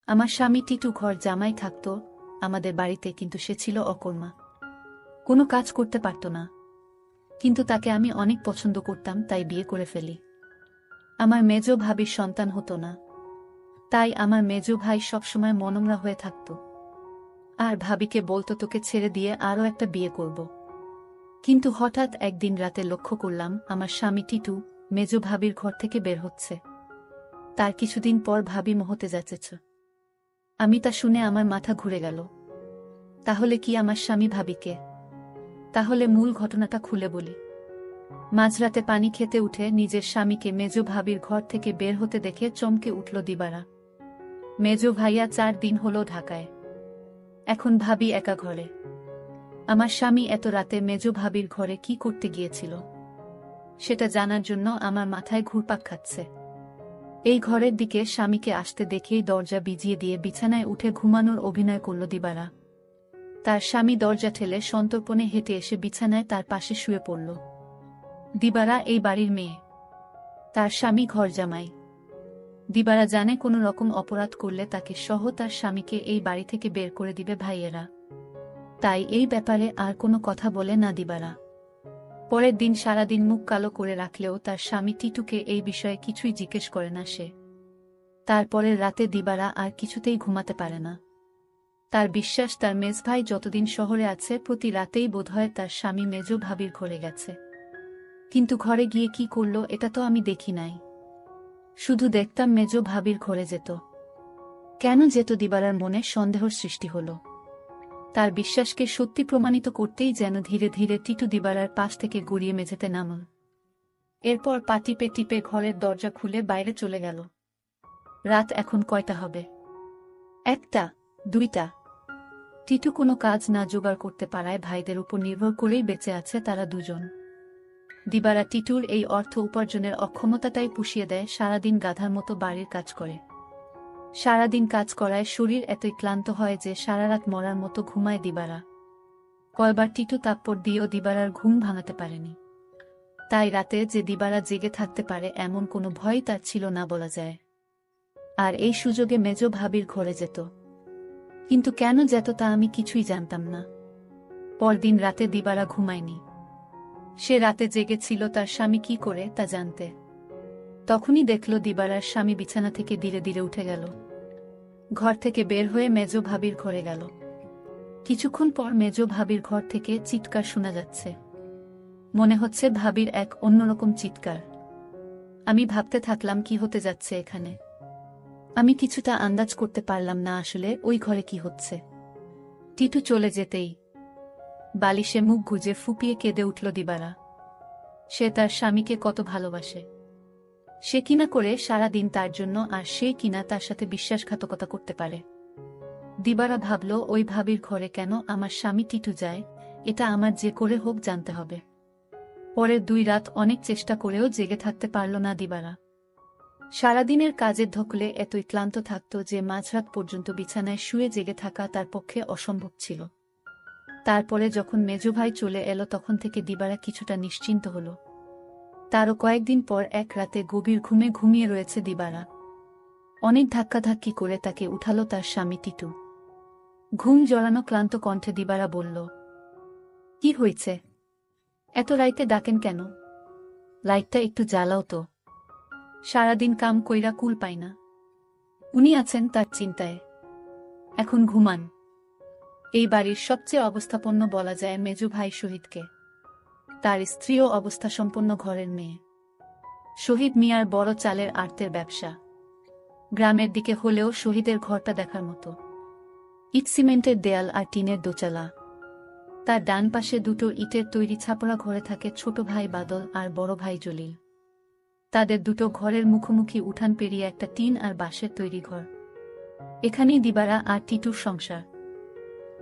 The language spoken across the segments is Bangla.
আমার স্বামী টিটু ঘর জামাই থাকত আমাদের বাড়িতে, কিন্তু সে ছিল অকর্মা, কোনো কাজ করতে পারত না। কিন্তু তাকে আমি অনেক পছন্দ করতাম, তাই বিয়ে করে ফেলি। আমার মেজ ভাবির সন্তান হতো না, তাই আমার মেজ ভাই সবসময় মনমরা হয়ে থাকত আর ভাবিকে বলতো তোকে ছেড়ে দিয়ে আরও একটা বিয়ে করব। কিন্তু হঠাৎ একদিন রাতে লক্ষ্য করলাম আমার স্বামী টিটু মেজ ভাবির ঘর থেকে বের হচ্ছে। তার কিছুদিন পর ভাবি মহতে যাচ্ছে। আমি তা শুনে আমার মাথা ঘুরে গেল। তাহলে কি আমার স্বামী ভাবিকে? তাহলে মূল ঘটনাটা খুলে বলি। মাঝরাতে পানি খেতে উঠে নিজের স্বামীকে মেজ ভাবির ঘর থেকে বের হতে দেখে চমকে উঠল দিবারা। মেজ ভাইয়া 4 দিন হলো ঢাকায়, এখন ভাবি একা ঘরে। আমার স্বামী এত রাতে মেজ ভাবির ঘরে কি করতে গিয়েছিল সেটা জানার জন্য আমার মাথায় ঘুরপাক খাচ্ছে। এই ঘরের দিকে স্বামীকে আসতে দেখেই দরজা বিজিয়ে দিয়ে বিছানায় উঠে ঘুমানোর অভিনয় করল দিবারা। তার স্বামী দরজা ঠেলে সন্তর্পণে হেঁটে এসে বিছানায় তার পাশে শুয়ে পড়ল। দিবারা এই বাড়ির মেয়ে, তার স্বামী ঘর জামাই। দিবারা জানে কোনো রকম অপরাধ করলে তাকে সহ তার স্বামীকে এই বাড়ি থেকে বের করে দিবে ভাইয়েরা, তাই এই ব্যাপারে আর কোনো কথা বলে না দিবারা। পরের দিন সারাদিন মুখ কালো করে রাখলেও তার স্বামী টিটুকে এই বিষয়ে কিছুই জিজ্ঞেস করে না সে। তারপরের রাতে দিবারা আর কিছুতেই ঘুমাতে পারে না। তার বিশ্বাস তার মেজ ভাই যতদিন শহরে আছে প্রতি রাতেই বোধহয় তার স্বামী মেজ ভাবির ঘরে গেছে। কিন্তু ঘরে গিয়ে কি করল এটা তো আমি দেখি নাই, শুধু দেখতাম মেজ ভাবির ঘরে যেত। কেন যেত দিবারার মনে সন্দেহর সৃষ্টি হল। তার বিশ্বাসকে সত্যি প্রমাণিত করতেই যেন ধীরে ধীরে টিটু দিবারার পাশ থেকে গড়িয়ে মেঝেতে নামল। এরপর পা টিপে টিপে ঘরের দরজা খুলে বাইরে চলে গেল। রাত এখন কয়টা হবে? 1টা, 2টা। টিটু কোনো কাজ না জোগাড় করতে পারায় ভাইদের উপর নির্ভর করেই বেঁচে আছে তারা দুজন। দিবারা টিটুর এই অর্থ উপার্জনের অক্ষমতাটাই পুষিয়ে দেয়, সারাদিন গাধার মতো বাড়ির কাজ করে। সারাদিন কাজ করায় শরীর এতই ক্লান্ত হয় যে সারারাত মরার মতো ঘুমায় দিবারা। কয়বার টিটু তাপ্পড় দিয়েও দিবারার ঘুম ভাঙাতে পারেনি। তাই রাতে যে দিবারা জেগে থাকতে পারে এমন কোনো ভয় তার ছিল না বলা যায়। আর এই সুযোগে মেজ ভাবির ঘরে যেত। কিন্তু কেন যেত তা আমি কিছুই জানতাম না। পরদিন রাতে দিবারা ঘুমায়নি। সে রাতে জেগেছিল তার স্বামী কি করে তা জানতে। তখনই দেখল দিবারার স্বামী বিছানা থেকে ধীরে ধীরে উঠে গেল। ঘর থেকে বের হয়ে মেজ ভাবির ঘরে গেল। কিছুক্ষণ পর মেজ ভাবির ঘর থেকে চিৎকার শোনা যাচ্ছে। মনে হচ্ছে ভাবির এক অন্যরকম চিৎকার। আমি ভাবতে থাকলাম কি হতে যাচ্ছে এখানে। আমি কিছুটা আন্দাজ করতে পারলাম না আসলে ওই ঘরে কি হচ্ছে। টিটু চলে যেতেই বালিশে মুখ গুজে ফুপিয়ে কেঁদে উঠল দিবারা। সে তার স্বামীকে কত ভালোবাসে, সে কিনা করে সারাদিন তার জন্য, আর সে কিনা তার সাথে বিশ্বাসঘাতকতা করতে পারে। দিবারা ভাবল ওই ভাবির ঘরে কেন আমার স্বামী টিটু যায়, এটা আমার যে করে হোক জানতে হবে। পরের 2 রাত অনেক চেষ্টা করেও জেগে থাকতে পারল না দিবারা। সারাদিনের কাজের ধকলে এতই ক্লান্ত থাকত যে মাঝরাত পর্যন্ত বিছানায় শুয়ে জেগে থাকা তার পক্ষে অসম্ভব ছিল। তারপরে যখন মেজো ভাই চলে এলো তখন থেকে দিবারা কিছুটা নিশ্চিন্ত হল। তারও কয়েকদিন পর এক রাতে গভীর ঘুমে ঘুমিয়ে রয়েছে দিবারা। অনেক ধাক্কাধাক্কি করে তাকে উঠালো তার স্বামী টিটু। ঘুম জড়ানো ক্লান্ত কণ্ঠে দিবারা বলল, কি হয়েছে? এত রাইতে ডাকেন কেন? লাইটটা একটু জ্বালাও তো। সারাদিন কাম কইরা কুল পাই না। উনি আছেন তার চিন্তায়, এখন ঘুমান। এই বাড়ির সবচেয়ে অবস্থাপন্ন বলা যায় মেজু ভাই শহীদকে। তার স্ত্রীও অবস্থাসম্পন্ন ঘরের মেয়ে। শহীদ মিয়ার বড় চালের আড়তের ব্যবসা। গ্রামের দিকে হলেও শহীদের ঘরটা দেখার মতো। ইট সিমেন্টের দেয়াল আর টিনের দোচালা। তার ডান পাশে 2টো ইটের তৈরি ছাপড়া ঘরে থাকে ছোট ভাই বাদল আর বড় ভাই জলিল। তাদের 2টো ঘরের মুখোমুখি উঠান পেরিয়ে একটা টিন আর বাঁশের তৈরি ঘর। এখানেই দিবারা আর টিটুর সংসার।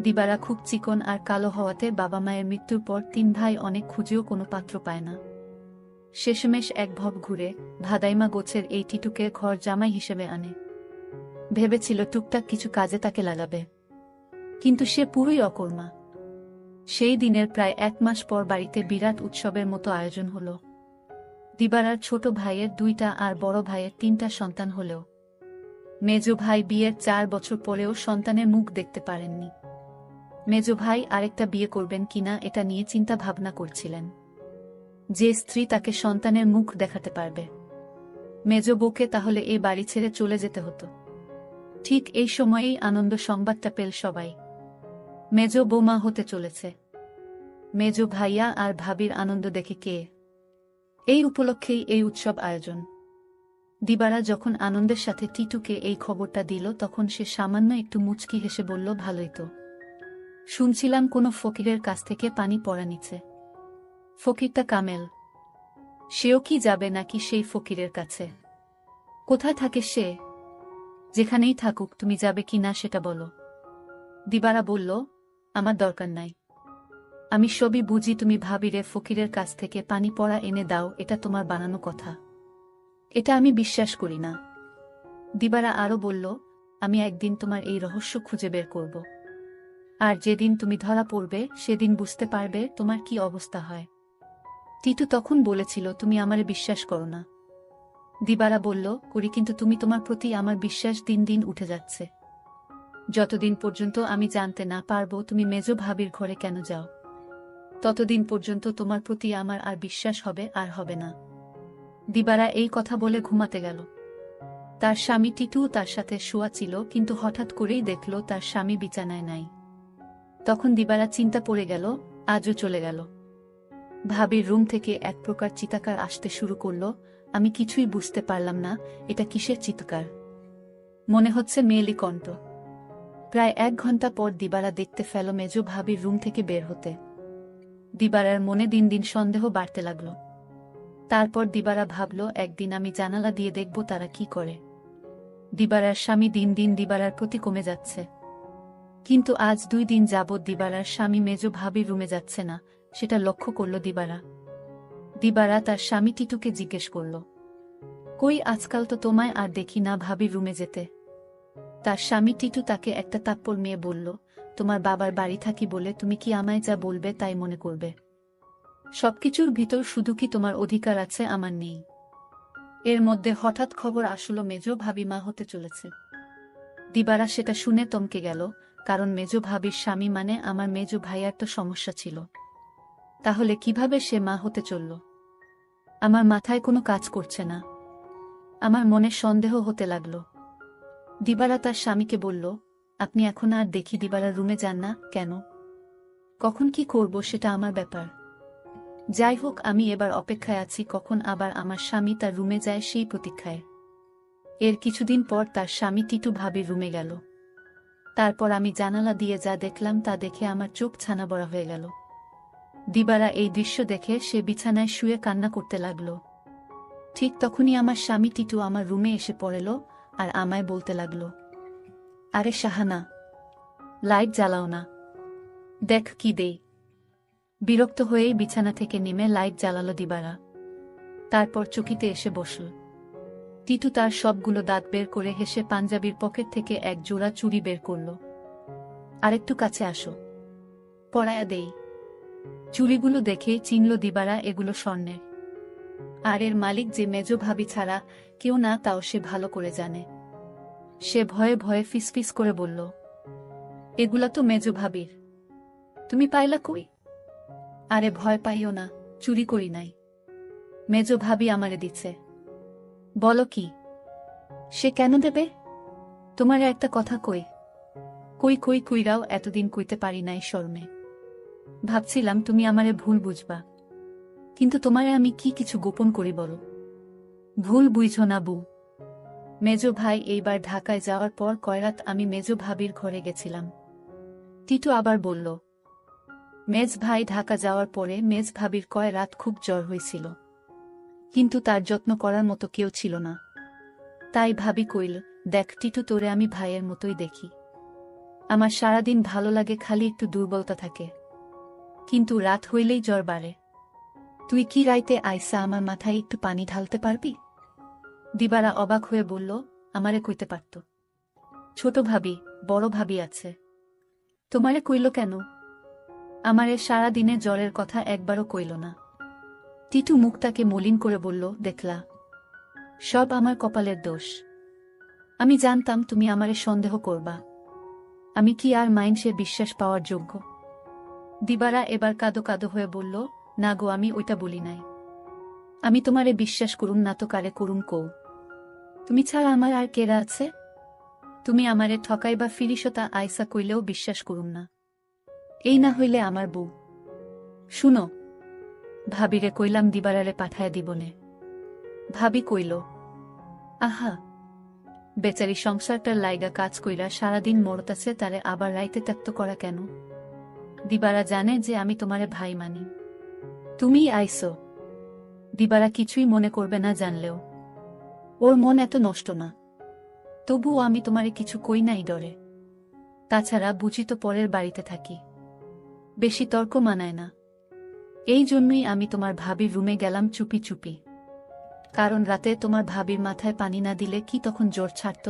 দিবারা খুব চিকন আর কালো হওয়াতে বাবা মায়ের মৃত্যুর পর 3 ভাই অনেক খুঁজেও কোনো পাত্র পায় না। শেষমেশ এক ভব ঘুরে ভাদাইমা গোছের এই টিটুকে ঘর জামাই হিসেবে আনে। ভেবেছিল টুকটাক কিছু কাজে তাকে লাগাবে, কিন্তু সে পুরোই অকর্মা। সেই দিনের প্রায় 1 মাস পর বাড়িতে বিরাট উৎসবের মতো আয়োজন হল। দিবারার ছোট ভাইয়ের 2টা আর বড় ভাইয়ের 3টা সন্তান হলেও মেজ ভাই বিয়ের 4 বছর পরেও সন্তানের মুখ দেখতে পারেননি। মেজ ভাই আরেকটা বিয়ে করবেন কিনা এটা নিয়ে চিন্তা ভাবনা করছিলেন। যে স্ত্রী তাকে সন্তানের মুখ দেখাতে পারবে, মেজ বউকে তাহলে এই বাড়ি ছেড়ে চলে যেতে হতো। ঠিক এই সময়েই আনন্দ সংবাদটা পেল সবাই। মেজ বৌমা হতে চলেছে। মেজ ভাইয়া আর ভাবির আনন্দ দেখে কে। এই উপলক্ষেই এই উৎসব আয়োজন। দিবারা যখন আনন্দের সাথে টিটুকে এই খবরটা দিল তখন সে সামান্য একটু মুচকি হেসে বলল, ভালোই তো। শুনছিলাম কোনো ফকিরের কাছ থেকে পানি পড়া নিচ্ছে। ফকিরটা কামেল। সেও কি যাবে নাকি সেই ফকিরের কাছে? কোথায় থাকে সে? যেখানেই থাকুক, তুমি যাবে কি না সেটা বলো। দিবারা বলল, আমার দরকার নাই। আমি সবই বুঝি, তুমি ভাবিরে ফকিরের কাছ থেকে পানি পড়া এনে দাও, এটা তোমার বানানো কথা। এটা আমি বিশ্বাস করি না। দিবারা আরো বলল, আমি একদিন তোমার এই রহস্য খুঁজে বের করব। আর যেদিন তুমি ধরা পড়বে সেদিন বুঝতে পারবে তোমার কি অবস্থা হয়। টিটু তখন বলেছিল, তুমি আমারে বিশ্বাস করো না। দিবারা বলল, করি, কিন্তু তুমি তোমার প্রতি আমার বিশ্বাস দিন দিন উঠে যাচ্ছে। যতদিন পর্যন্ত আমি জানতে না পারবো তুমি মেজ ভাবির ঘরে কেন যাও, ততদিন পর্যন্ত তোমার প্রতি আমার আর বিশ্বাস হবে আর হবে না। দিবারা এই কথা বলে ঘুমাতে গেল। তার স্বামী টিটু তার সাথে শোয়া ছিল, কিন্তু হঠাৎ করেই দেখল তার স্বামী বিছানায় নাই। তখন দিবারা চিন্তা পড়ে গেল, আজও চলে গেল। ভাবির রুম থেকে এক প্রকার চিৎকার আসতে শুরু করল। আমি কিছুই বুঝতে পারলাম না এটা কিসের চিৎকার। মনে হচ্ছে মেয়েলি কণ্ঠ। প্রায় 1 ঘন্টা পর দিবারা দেখতে ফেল মেজ ভাবির রুম থেকে বের হতে। দিবারার মনে দিন দিন সন্দেহ বাড়তে লাগল। তারপর দিবারা ভাবল, একদিন আমি জানালা দিয়ে দেখব তারা কি করে। দিবারার স্বামী দিন দিন দিবারার প্রতি কমে যাচ্ছে। কিন্তু আজ 2 দিন যাবৎ দিবারার স্বামী মেজ ভাবির রুমে যাচ্ছে না, সেটা লক্ষ্য করল দিবারা। দিবারা তার স্বামী টিটুকে জিজ্ঞেস করল, কই, আজকাল তো তোমায় আর দেখি না ভাবির রুমে যেতে। তার স্বামী টিটু তাকে একটা তাপ্পড় মেয়ে বলল, তোমার বাবার বাড়ি থাকি বলে তুমি কি আমায় যা বলবে তাই মনে করবে? সবকিছুর ভিতর শুধু কি তোমার অধিকার আছে, আমার নেই? এর মধ্যে হঠাৎ খবর আসলো মেজ ভাবি মা হতে চলেছে। দিবারা সেটা শুনে থমকে গেল, কারণ মেজ ভাবির স্বামী মানে আমার মেজ ভাইয়ার তো সমস্যা ছিল। তাহলে কিভাবে সে মা হতে চলল? আমার মাথায় কোনো কাজ করছে না। আমার মনে সন্দেহ হতে লাগলো। দিবারা তার স্বামীকে বলল, আপনি এখন আর দেখি দিবারার রুমে যান না কেন? কখন কি করব সেটা আমার ব্যাপার। যাই হোক, আমি এবার অপেক্ষায় আছি কখন আবার আমার স্বামী তার রুমে যায় সেই প্রতীক্ষায়। এর কিছুদিন পর তার স্বামী টিটু ভাবির রুমে গেল। তারপর আমি জানালা দিয়ে যা দেখলাম তা দেখে আমার চোখ ছানা বড়া হয়ে গেল। দিবারা এই দৃশ্য দেখে সে বিছানায় শুয়ে কান্না করতে লাগল। ঠিক তখনই আমার স্বামী টিটু আমার রুমে এসে পড়ল আর আমায় বলতে লাগল, আরে শাহানা, লাইট জ্বালাও না, দেখ কি দেই। বিরক্ত হয়েই বিছানা থেকে নেমে লাইট জ্বালালো দিবারা। তারপর চকিতে এসে বসল। টিটু তার সবগুলো দাঁত বের করে হেসে পাঞ্জাবির পকেট থেকে এক জোড়া চুড়ি বের করল। আরেকটু কাছে আসো, পরায়া দেই। চুড়িগুলো দেখেই চিনল দিবারা এগুলো স্বর্ণের। আর এর মালিক যে মেজ ভাবি ছাড়া কেউ না, তাও সে ভালো করে জানে। সে ভয়ে ভয়ে ফিসফিস করে বলল, এগুলা তো মেজ ভাবির, তুমি পাইলা কই? আরে ভয় পাইও না, চুরি করি নাই, মেজ ভাবি আমারে দিচ্ছে। বলো কি? সে কেন দেবে? তোমারে একটা কথা কই। কই কই কইরাও এতদিন কইতে পারি নাই শর্মে। ভাবছিলাম তুমি আমারে ভুল বুঝবা, কিন্তু তোমারে আমি কি কিছু গোপন করি বলো? ভুল বুঝো না বউ। মেজ ভাই এইবার ঢাকায় যাওয়ার পর কয়রাত আমি মেজ ভাবির ঘরে গেছিলাম। টিটু আবার বলল, মেজ ভাই ঢাকা যাওয়ার পরে মেজ ভাবির কয় রাত খুব জ্বর হয়েছিল, কিন্তু তার যত্ন করার মতো কেউ ছিল না। তাই ভাবি কইল, দেখ টিটু, তোরে আমি ভাইয়ের মতোই দেখি। আমার সারাদিন ভালো লাগে, খালি একটু দুর্বলতা থাকে, কিন্তু রাত হইলেই জ্বর বাড়ে। তুই কি রাইতে আইসা আমার মাথায় একটু পানি ঢালতে পারবি? দিবারা অবাক হয়ে বলল, আমারে কইতে পারত। ছোট ভাবি, বড় ভাবি আছে, তোমারে কইল কেন? আমারে সারা দিনে জ্বরের কথা একবারও কইল না। টিটু মুখটাকে মলিন করে বলল, দেখলা, সব আমার কপালের দোষ। আমি জানতাম তুমি আমারে সন্দেহ করবা। আমি কি আর মাইন্সের বিশ্বাস পাওয়ার যোগ্য? দিবারা এবার কাদো কাদো হয়ে বলল, না গো, আমি ওইটা বলি নাই। আমি তোমারে বিশ্বাস করুম না তো কারে করুম কও? তুমি ছাড়া আমার আর কেরা আছে? তুমি আমারে ঠকাই বা ফিরিসতা আইসা কইলেও বিশ্বাস করুম না। এই না হইলে আমার বউ। শুনো, ভাবিরে কইলাম দিবারারে পাঠায় দিবনে। ভাবি কইল, আহা, বেচারি সংসারটার লাইগা কাজ কইরা সারাদিন মরতাছে, তারে আবার রাইতে ত্যাক্ত করা কেন? দিবারা জানে যে আমি তোমারে ভাই মানি। তুমিই আইসো, দিবারা কিছুই মনে করবে না জানলেও। ওর মন এত নষ্ট না। তবুও আমি তোমারে কিছু কই নাই ডরে। তাছাড়া বুঝি তো পরের বাড়িতে থাকি, বেশি তর্ক মানায় না। এই জন্যই আমি তোমার ভাবির রুমে গেলাম চুপি চুপি। কারণ রাতে তোমার ভাবির মাথায় পানি না দিলে কি তখন জ্বর ছাড়ত?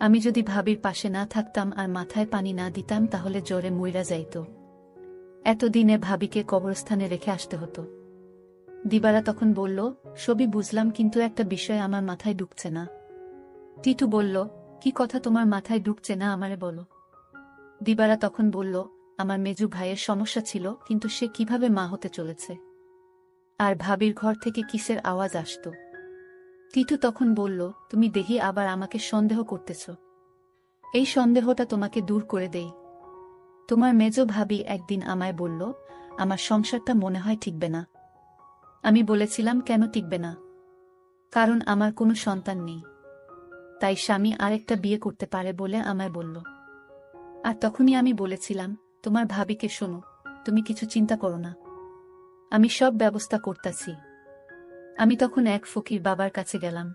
আমি যদি ভাবির পাশে না থাকতাম আর মাথায় পানি না দিতাম তাহলে জ্বরে মইরা যাইত। এতদিনে ভাবিকে কবরস্থানে রেখে আসতে হতো। দিবারা তখন বলল, সবই বুঝলাম, কিন্তু একটা বিষয় আমার মাথায় ঢুকছে না। টিটু বলল, কি কথা তোমার মাথায় ঢুকছে না আমারে বলো। দিবারা তখন বলল, আমার মেজু ভাইয়ের সমস্যা ছিল, কিন্তু সে কিভাবে মা হতে চলেছে। আর ভাবির ঘর থেকে কিসের আওয়াজ আসত। টিটু তখন বলল, তুমি দেখি আবার আমাকে সন্দেহ করতেছ। এই সন্দেহটা তোমাকে দূর করে দেই। তোমার মেজো ভাবি একদিন আমায় বলল, আমার সংসারটা মনে হয় টিকবে না। আমি বলেছিলাম, কেন টিকবে না? কারণ আমার কোনো সন্তান নেই, তাই স্বামী আরেকটা বিয়ে করতে পারে বলে আমায় বলল। আর তখনই আমি বলেছিলাম, তোমার ভাবিকে শোনো, তুমি কিছু চিন্তা করো না, আমি সব ব্যবস্থা করতাছি। আমি তখন এক ফকির বাবার কাছে গেলাম।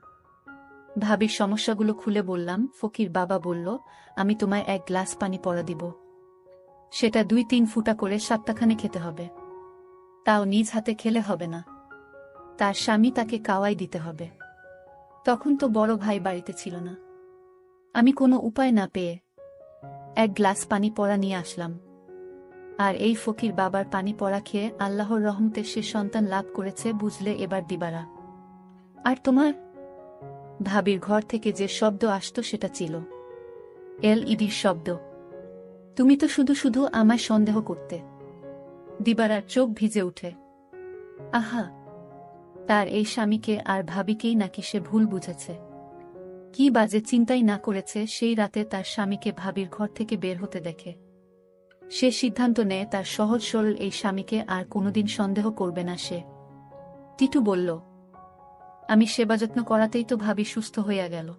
ভাবির সমস্যাগুলো খুলে বললাম। ফকির বাবা বলল, আমি তোমায় এক গ্লাস পানি পড়া দিব। সেটা 2-3 ফুটা করে সপ্তাহখানে খেতে হবে। তাও নিজ হাতে খেলে হবে না, তার স্বামী তাকে কাওয়াই দিতে হবে। তখন তো বড় ভাই বাড়িতে ছিল না। আমি কোনো উপায় না পেয়ে এক গ্লাস পানি পড়া নিয়ে আসলাম। আর এই ফকির বাবার পানি পড়া খেয়ে আল্লাহর রহমতে সে সন্তান লাভ করেছে, বুঝলে এবার দিবারা। আর তোমার ভাবির ঘর থেকে যে শব্দ আসতো সেটা ছিল এলইডির শব্দ। তুমি তো শুধু শুধু আমায় সন্দেহ করতে। দিবারার চোখ ভিজে উঠে। আহা, তার এই স্বামীকে আর ভাবিকেই নাকি সে ভুল বুঝেছে। কি বাজে চিন্তাই না করেছে সেই রাতে তার স্বামীকে ভাবির ঘর থেকে বের হতে দেখে। সে সিদ্ধান্ত নেয় তার সহজ সরল এই স্বামীকে আর কোনোদিন সন্দেহ করবে না সে। টিটু বলল, আমি সেবা যত্ন করাতেই তো ভাবি সুস্থ হইয়া গেল।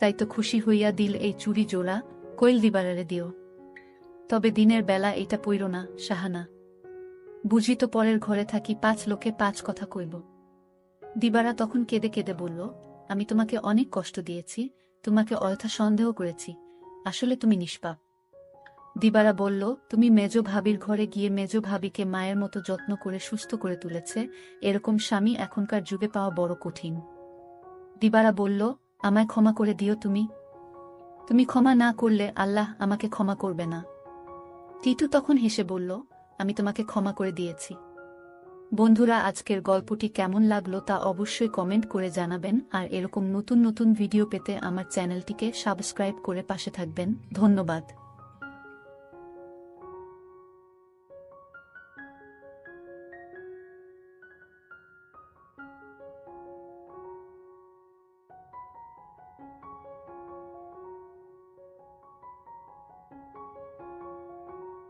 তাই তো খুশি হইয়া দিল এই চুরি জোড়া, কইল দিবারারে দিও। তবে দিনের বেলা এটা পইর না, সাহানা। বুঝি তো পরের ঘরে থাকি, 5 লোকে 5 কথা কইব। দিবারা তখন কেঁদে কেঁদে বলল, আমি তোমাকে অনেক কষ্ট দিয়েছি, তোমাকে অযথা সন্দেহ করেছি, আসলে তুমি নিষ্পাপ। দিবারা বলল, তুমি মেজো ভাবির ঘরে গিয়ে মেজো ভাবিকে মায়ের মতো যত্ন করে সুস্থ করে তুলেছে, এরকম স্বামী এখনকার যুগে পাওয়া বড় কঠিন। দিবারা বলল, আমায় ক্ষমা করে দিও তুমি। তুমি ক্ষমা না করলে আল্লাহ আমাকে ক্ষমা করবে না। টিটু তখন হেসে বলল, আমি তোমাকে ক্ষমা করে দিয়েছি। বন্ধুরা, আজকের গল্পটি কেমন লাগলো তা অবশ্যই কমেন্ট করে জানাবেন, আর এরকম নতুন নতুন ভিডিও পেতে আমার চ্যানেলটিকে সাবস্ক্রাইব করে পাশে থাকবেন। ধন্যবাদ।